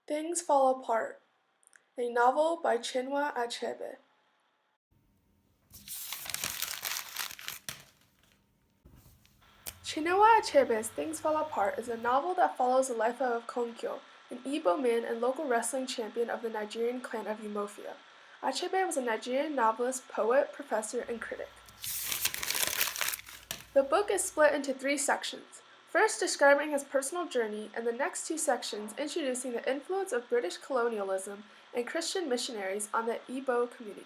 Things Fall Apart, a novel by Chinua Achebe. Chinua Achebe's Things Fall Apart is a novel that follows the life of Konkyo, an Igbo man and local wrestling champion of the Nigerian clan of Umofia. Achebe was a Nigerian novelist, poet, professor, and critic. The book is split into 3 sections. First, describing his personal journey, and the next 2 sections introducing the influence of British colonialism and Christian missionaries on the Igbo community.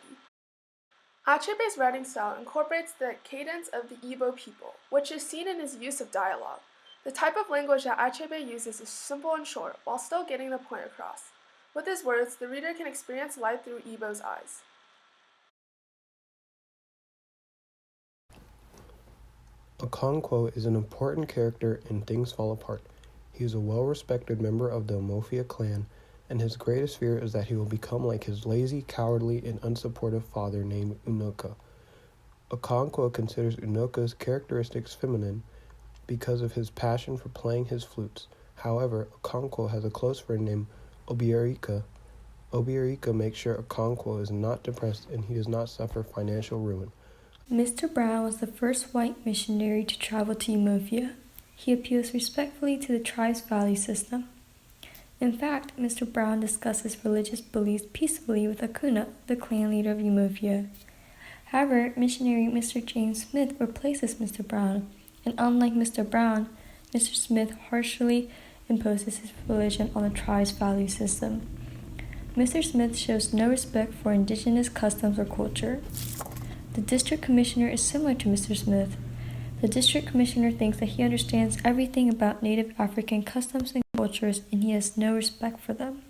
Achebe's writing style incorporates the cadence of the Igbo people, which is seen in his use of dialogue. The type of language that Achebe uses is simple and short, while still getting the point across. With his words, the reader can experience life through Igbo's eyes. Okonkwo is an important character in Things Fall Apart. He is a well-respected member of the Umofia clan, and his greatest fear is that he will become like his lazy, cowardly, and unsupportive father named Unoka. Okonkwo considers Unoka's characteristics feminine because of his passion for playing his flutes. However, Okonkwo has a close friend named Obiarika. Obiarika makes sure Okonkwo is not depressed and he does not suffer financial ruin. Mr. Brown was the first white missionary to travel to Umofia. He appeals respectfully to the tribe's value system. In fact, Mr. Brown discusses religious beliefs peacefully with Akuna, the clan leader of Umofia. However, missionary Mr. James Smith replaces Mr. Brown, and unlike Mr. Brown, Mr. Smith harshly imposes his religion on the tribe's value system. Mr. Smith shows no respect for indigenous customs or culture. The district commissioner is similar to Mr. Smith. The district commissioner thinks that he understands everything about Native African customs and cultures, and he has no respect for them.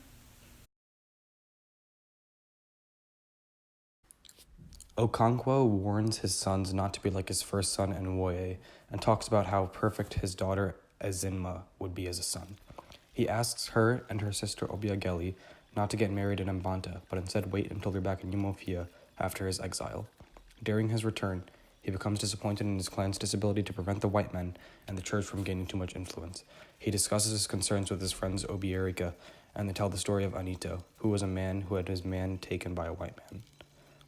Okonkwo warns his sons not to be like his first son Nwoye, and talks about how perfect his daughter Ezinma would be as a son. He asks her and her sister Obiageli not to get married in Mbanta, but instead wait until they're back in Umofia after his exile. During his return, he becomes disappointed in his clan's disability to prevent the white men and the church from gaining too much influence. He discusses his concerns with his friends Obi Erika, and they tell the story of Anito, who was a man who had his man taken by a white man.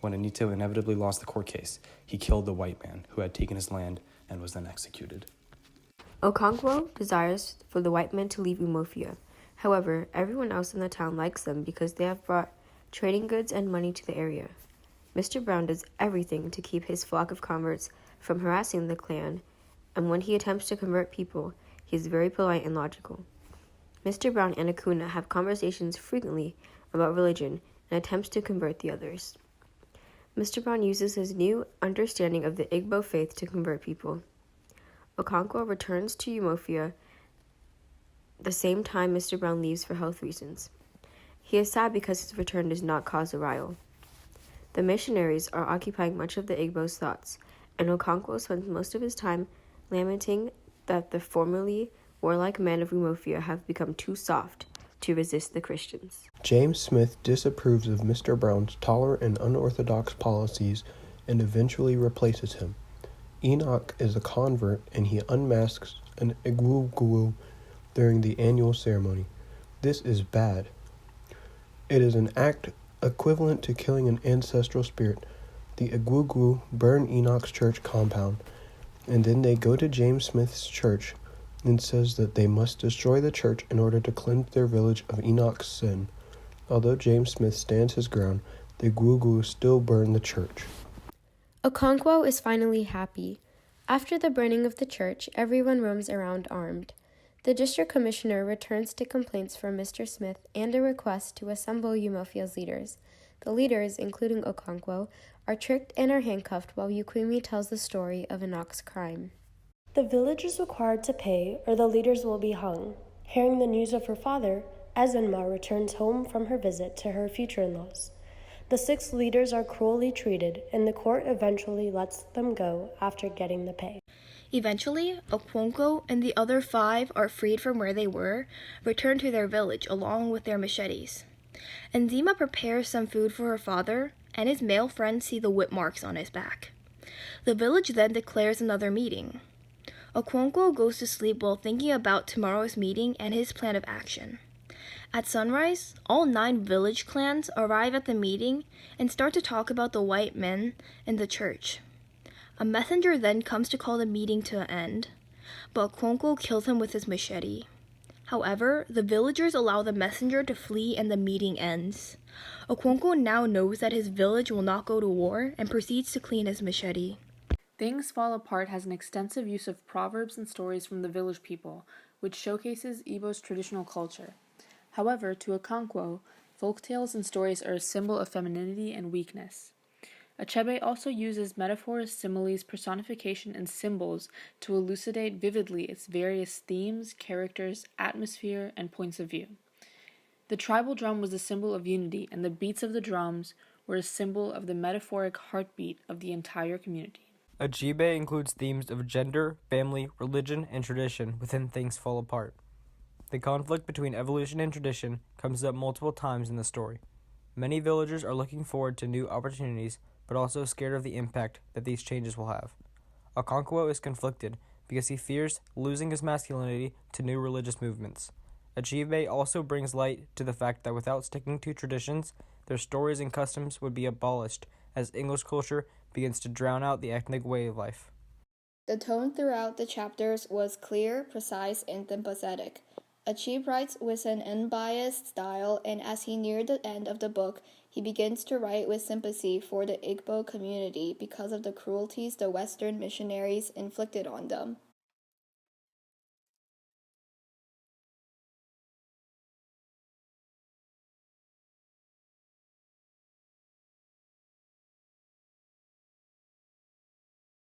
When Anito inevitably lost the court case, he killed the white man who had taken his land and was then executed. Okonkwo desires for the white men to leave Umofia. However, everyone else in the town likes them because they have brought trading goods and money to the area. Mr. Brown does everything to keep his flock of converts from harassing the clan, and when he attempts to convert people, he is very polite and logical. Mr. Brown and Akuna have conversations frequently about religion and attempts to convert the others. Mr. Brown uses his new understanding of the Igbo faith to convert people. Okonkwo returns to Umofia the same time Mr. Brown leaves for health reasons. He is sad because his return does not cause a riot. The missionaries are occupying much of the Igbo's thoughts, and Okonkwo spends most of his time lamenting that the formerly warlike men of Umofia have become too soft to resist the Christians. James Smith disapproves of Mr. Brown's tolerant and unorthodox policies and eventually replaces him. Enoch is a convert and he unmasks an Egwugwu during the annual ceremony. This is bad. It is an act equivalent to killing an ancestral spirit. The Egwugwu burn Enoch's church compound, and then they go to James Smith's church and says that they must destroy the church in order to cleanse their village of Enoch's sin. Although James Smith stands his ground, the Egwugwu still burn the church. Okonkwo is finally happy. After the burning of the church, everyone roams around armed. The district commissioner returns to complaints from Mr. Smith and a request to assemble Umofia's leaders. The leaders, including Okonkwo, are tricked and are handcuffed while Ukwimi tells the story of Enoch's crime. The village is required to pay or the leaders will be hung. Hearing the news of her father, Ezinma returns home from her visit to her future in-laws. The 6 leaders are cruelly treated, and the court eventually lets them go after getting the pay. Eventually, Okonkwo and the other 5 are freed from where they were, return to their village along with their machetes. Nzima prepares some food for her father, and his male friends see the whip marks on his back. The village then declares another meeting. Okonkwo goes to sleep while thinking about tomorrow's meeting and his plan of action. At sunrise, all 9 village clans arrive at the meeting and start to talk about the white men in the church. A messenger then comes to call the meeting to an end, but Okonkwo kills him with his machete. However, the villagers allow the messenger to flee and the meeting ends. Okonkwo now knows that his village will not go to war and proceeds to clean his machete. Things Fall Apart has an extensive use of proverbs and stories from the village people, which showcases Igbo's traditional culture. However, to Okonkwo, folktales and stories are a symbol of femininity and weakness. Achebe also uses metaphors, similes, personification, and symbols to elucidate vividly its various themes, characters, atmosphere, and points of view. The tribal drum was a symbol of unity, and the beats of the drums were a symbol of the metaphoric heartbeat of the entire community. Achebe includes themes of gender, family, religion, and tradition within Things Fall Apart. The conflict between evolution and tradition comes up multiple times in the story. Many villagers are looking forward to new opportunities, but also scared of the impact that these changes will have. Okonkwo is conflicted because he fears losing his masculinity to new religious movements. Achebe also brings light to the fact that without sticking to traditions, their stories and customs would be abolished as English culture begins to drown out the ethnic way of life. The tone throughout the chapters was clear, precise, and empathetic. Achebe writes with an unbiased style, and as he neared the end of the book, he begins to write with sympathy for the Igbo community because of the cruelties the Western missionaries inflicted on them.